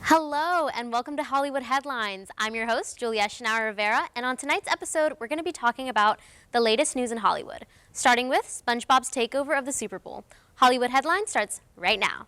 Hello and welcome to Hollywood Headlines. I'm your host, Julia Schnauer Rivera, and on tonight's episode, we're going to be talking about the latest news in Hollywood, starting with SpongeBob's takeover of the Super Bowl. Hollywood Headlines starts right now.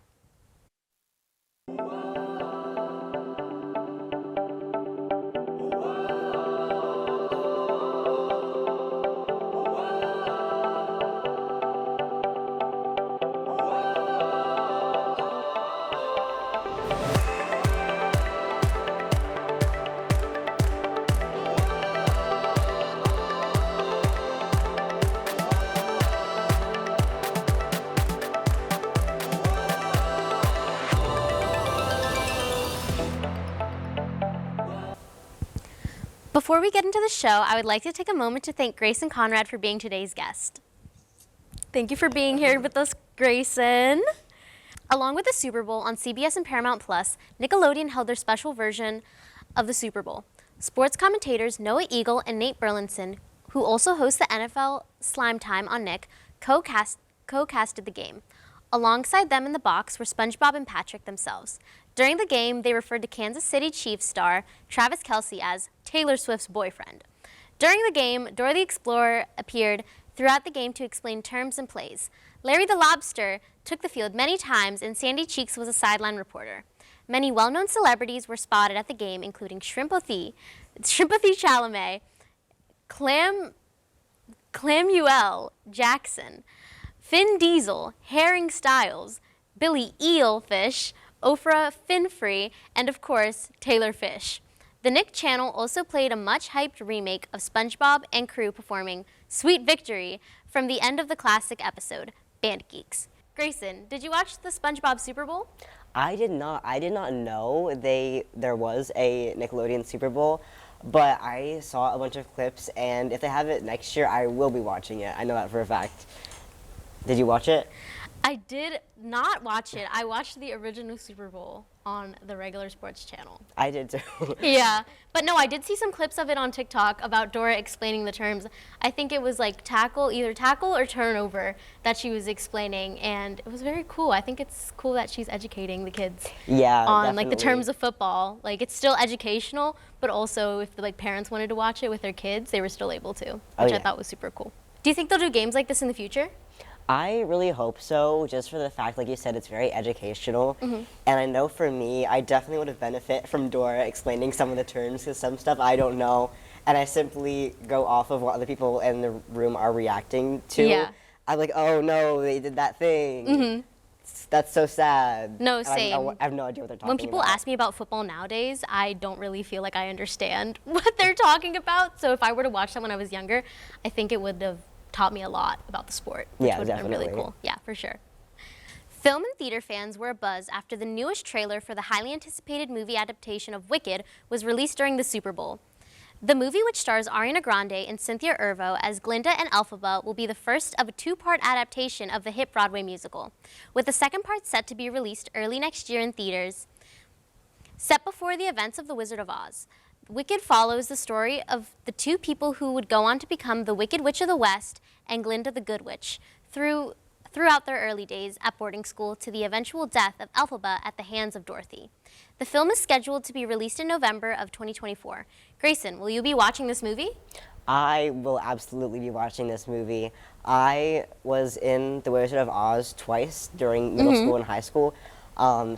Before we get into the show, I would like to take a moment to thank Grayson Conrad for being today's guest. Thank you for being here with us, Grayson. Along with the Super Bowl on CBS and Paramount Plus, Nickelodeon held their special version of the Super Bowl. Sports commentators Noah Eagle and Nate Burleson, who also host the NFL Slime Time on Nick, co-casted the game. Alongside them in the box were SpongeBob and Patrick themselves. During the game, they referred to Kansas City Chiefs star Travis Kelce as Taylor Swift's boyfriend. During the game, Dora the Explorer appeared throughout the game to explain terms and plays. Larry the Lobster took the field many times, and Sandy Cheeks was a sideline reporter. Many well-known celebrities were spotted at the game, including Timothee Chalamet, Clamuel Jackson, Vin Diesel, Herring Styles, Billy Eelfish, Oprah Winfrey, and of course, Taylor Fish. The Nick Channel also played a much-hyped remake of SpongeBob and crew performing Sweet Victory from the end of the classic episode, Band Geeks. Grayson, did you watch the SpongeBob Super Bowl? I did not. I did not know there was a Nickelodeon Super Bowl, but I saw a bunch of clips, and if they have it next year, I will be watching it. I know that for a fact. Did you watch it? I did not watch it. I watched the original Super Bowl on the regular sports channel. I did too. Yeah, but no, I did see some clips of it on TikTok about Dora explaining the terms. I think it was like either tackle or turnover that she was explaining, and it was very cool. I think it's cool that she's educating the kids on definitely. like the terms of football. Like it's still educational, but also if the parents wanted to watch it with their kids, they were still able to, which I thought was super cool. Do you think they'll do games like this in the future? I really hope so, just for the fact, like you said, it's very educational. And I know for me, I definitely would have benefited from Dora explaining some of the terms, because some stuff I don't know, and I simply go off of what other people in the room are reacting to. Yeah. I'm like, oh no, they did that thing. That's so sad. No, And same. I have no idea what they're talking about. When people ask me about football nowadays, I don't really feel like I understand what they're talking about. So if I were to watch that when I was younger, I think it would have taught me a lot about the sport, which would have been really cool. Yeah, for sure. Film and theater fans were abuzz after the newest trailer for the highly anticipated movie adaptation of Wicked was released during the Super Bowl. The movie, which stars Ariana Grande and Cynthia Erivo as Glinda and Elphaba, will be the first of a two-part adaptation of the hit Broadway musical, with the second part set to be released early next year in theaters, set before the events of The Wizard of Oz. Wicked follows the story of the two people who would go on to become the Wicked Witch of the West and Glinda the Good Witch throughout their early days at boarding school to the eventual death of Elphaba at the hands of Dorothy. The film is scheduled to be released in November of 2024. Grayson, will you be watching this movie? I will absolutely be watching this movie. I was in The Wizard of Oz twice during middle school and high school.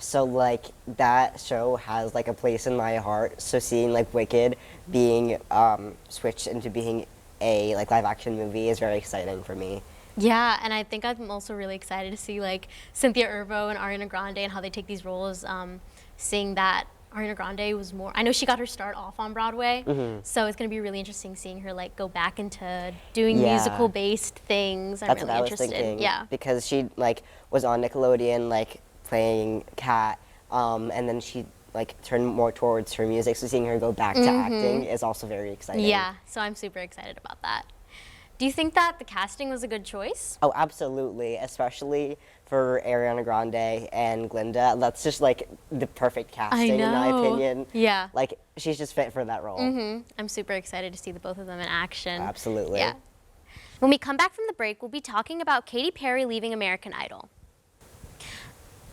So like that show has like a place in my heart. So seeing like Wicked being switched into being a like live action movie is very exciting for me. Yeah, and I think I'm also really excited to see like Cynthia Erivo and Ariana Grande and how they take these roles. Seeing that Ariana Grande was more, I know she got her start off on Broadway, so it's going to be really interesting seeing her like go back into doing musical-based things. That's I'm what really I was interested. thinking. Yeah, Because she like was on Nickelodeon like playing Kat, and then she like turned more towards her music. So seeing her go back to acting is also very exciting. yeah. So I'm super excited about that. Do you think that the casting was a good choice? Oh, absolutely, especially for Ariana Grande and Glinda. That's just like the perfect casting in my opinion. Yeah. Like she's just fit for that role. I'm super excited to see the both of them in action. Absolutely. Yeah. When we come back from the break, we'll be talking about Katy Perry leaving American Idol.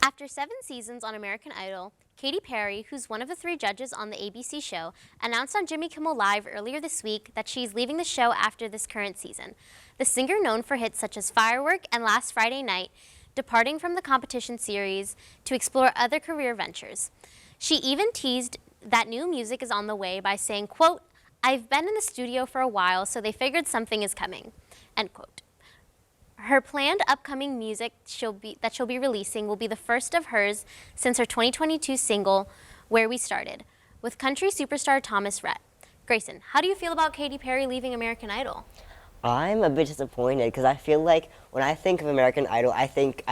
After 7 seasons on American Idol, Katy Perry, who's one of the 3 judges on the ABC show, announced on Jimmy Kimmel Live earlier this week that she's leaving the show after this current season. The singer, known for hits such as Firework and Last Friday Night, departing from the competition series to explore other career ventures. She even teased that new music is on the way by saying, quote, "I've been in the studio for a while, so they figured something is coming," end quote. Her planned upcoming music that she'll be releasing will be the first of hers since her 2022 single, Where We Started, with country superstar Thomas Rhett. Grayson, how do you feel about Katy Perry leaving American Idol? I'm a bit disappointed because I feel like when I think of American Idol, I think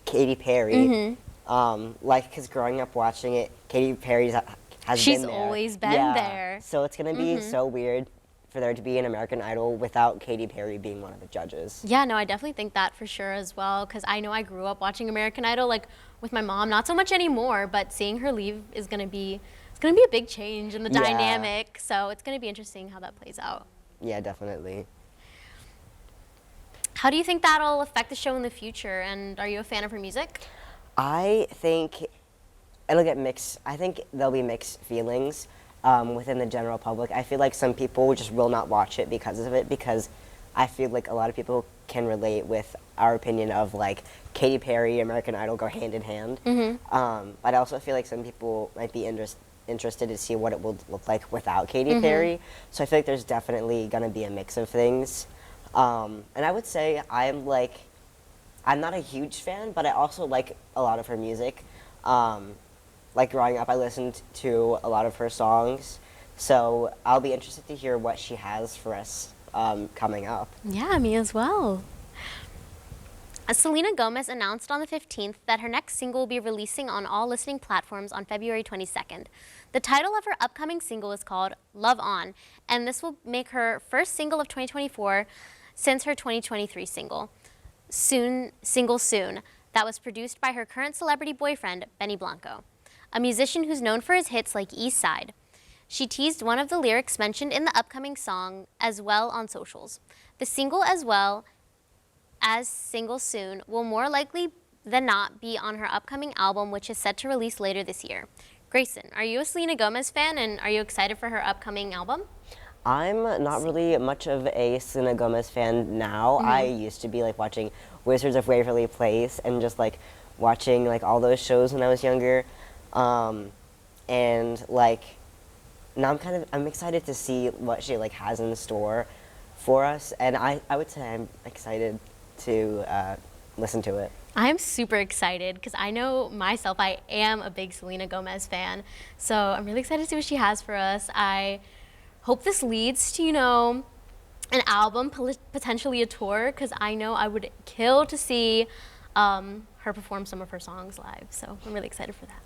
Katy Perry. Because growing up watching it, Katy Perry has She's been there. always been there. So it's going to be so weird for there to be an American Idol without Katy Perry being one of the judges. Yeah, no, I definitely think that for sure as well, because I know I grew up watching American Idol like with my mom, not so much anymore, but seeing her leave is going to be a big change in the dynamic, so it's going to be interesting how that plays out. Yeah, definitely. How do you think that'll affect the show in the future, and are you a fan of her music? I think it'll get mixed. I think there'll be mixed feelings within the general public. I feel like some people just will not watch it because of it, because I feel like a lot of people can relate with our opinion of like Katy Perry, American Idol go hand in hand. But I also feel like some people might be interested to see what it will look like without Katy Perry. So I feel like there's definitely going to be a mix of things. And I would say I'm not a huge fan, but I also like a lot of her music. Like growing up, I listened to a lot of her songs, so I'll be interested to hear what she has for us coming up. Yeah, me as well. Selena Gomez announced on the 15th that her next single will be releasing on all listening platforms on February 22nd. The title of her upcoming single is called Love On, and this will make her first single of 2024 since her 2023 single, Soon, that was produced by her current celebrity boyfriend, Benny Blanco, a musician who's known for his hits like East Side. She teased one of the lyrics mentioned in the upcoming song as well on socials. The single, as well as Single Soon, will more likely than not be on her upcoming album, which is set to release later this year. Grayson, are you a Selena Gomez fan, and are you excited for her upcoming album? I'm not really much of a Selena Gomez fan now. I used to be like watching Wizards of Waverly Place and just like watching like all those shows when I was younger. And like now I'm excited to see what she like has in store for us, and I would say I'm excited to listen to it. I'm super excited because I know myself, I am a big Selena Gomez fan, so I'm really excited to see what she has for us. I hope this leads to, an album, potentially a tour, because I know I would kill to see her perform some of her songs live, so I'm really excited for that.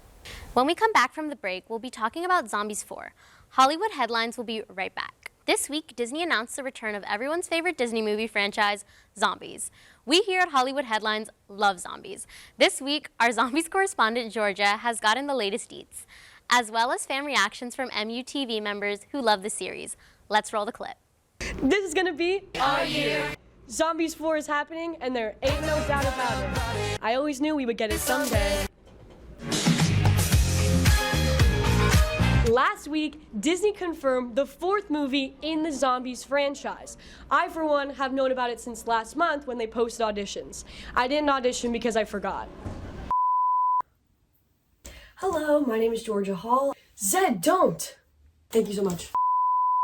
When we come back from the break, we'll be talking about Zombies 4. Hollywood Headlines will be right back. This week, Disney announced the return of everyone's favorite Disney movie franchise, Zombies. We here at Hollywood Headlines love zombies. This week, our Zombies correspondent, Georgia, has gotten the latest deets, as well as fan reactions from MUTV members who love the series. Let's roll the clip. This is gonna be our year. Zombies 4 is happening, and there ain't no doubt about it. I always knew we would get it someday. Last week, Disney confirmed the 4th movie in the Zombies franchise. I, for one, have known about it since last month when they posted auditions. I didn't audition because I forgot. Hello, my name is Georgia Hall. Zed, don't! Thank you so much.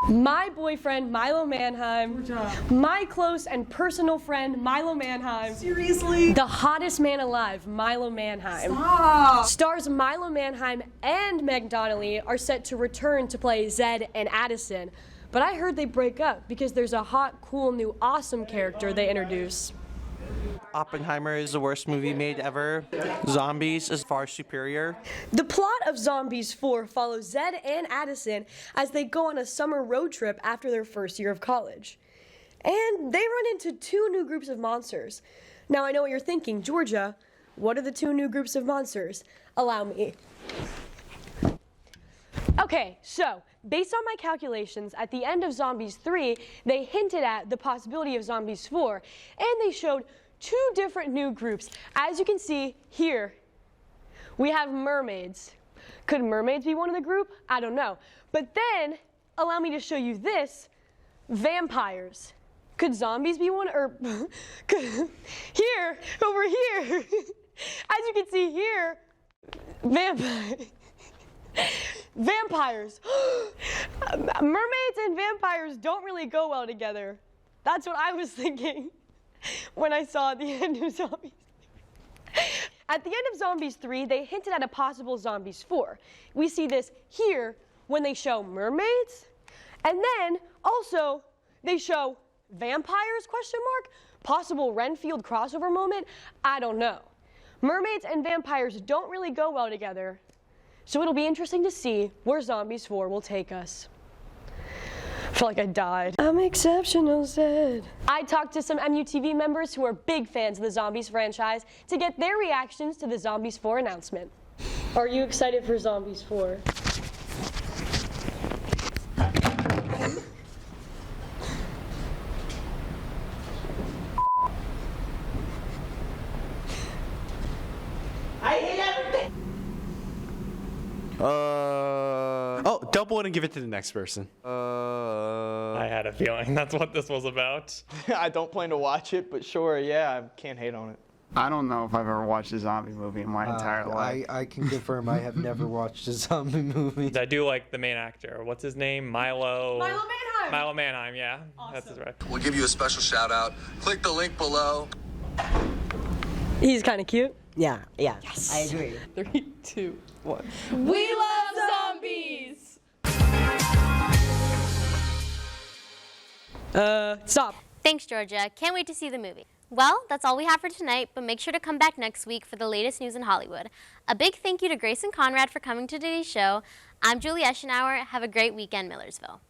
My boyfriend, Milo Manheim. My close and personal friend, Milo Manheim. Seriously? The hottest man alive, Milo Manheim. Stop! Stars Milo Manheim and Meg Donnelly are set to return to play Zed and Addison. But I heard they break up because there's a hot, cool, new, awesome character they introduce. Oppenheimer is the worst movie made ever. Zombies is far superior. The plot of Zombies 4 follows Zed and Addison as they go on a summer road trip after their first year of college. And they run into 2 new groups of monsters. Now I know what you're thinking, Georgia, what are the 2 new groups of monsters? Allow me. Okay, so, based on my calculations, at the end of Zombies 3, they hinted at the possibility of Zombies 4, and they showed 2 different new groups. As you can see here, we have mermaids. Could mermaids be one of the group? I don't know. But then, allow me to show you this. Vampires. Could zombies be one? Or, here, over here. As you can see here, vampires. Mermaids and vampires don't really go well together. That's what I was thinking when I saw the end of Zombies. At the end of Zombies 3, they hinted at a possible Zombies 4. We see this here when they show mermaids, and then also they show vampires, question mark? Possible Renfield crossover moment? I don't know. Mermaids and vampires don't really go well together, so it'll be interesting to see where Zombies 4 will take us. I feel like I died. I'm exceptional, Zed. I talked to some MUTV members who are big fans of the Zombies franchise to get their reactions to the Zombies 4 announcement. Are you excited for Zombies 4? I hate everything! Oh, double it and give it to the next person. I had a feeling that's what this was about. I don't plan to watch it, but sure, yeah, I can't hate on it. I don't know if I've ever watched a zombie movie in my entire life. I can confirm I have never watched a zombie movie. I do like the main actor. What's his name? Milo Manheim! Milo Manheim, yeah. Awesome. That's his right. We'll give you a special shout out. Click the link below. He's kind of cute. Yeah, yes. I agree. 3, 2, 1. We love zombies! Stop. Thanks, Georgia. Can't wait to see the movie. Well, that's all we have for tonight, but make sure to come back next week for the latest news in Hollywood. A big thank you to Grace and Conrad for coming to today's show. I'm Julie Eschenauer. Have a great weekend, Millersville.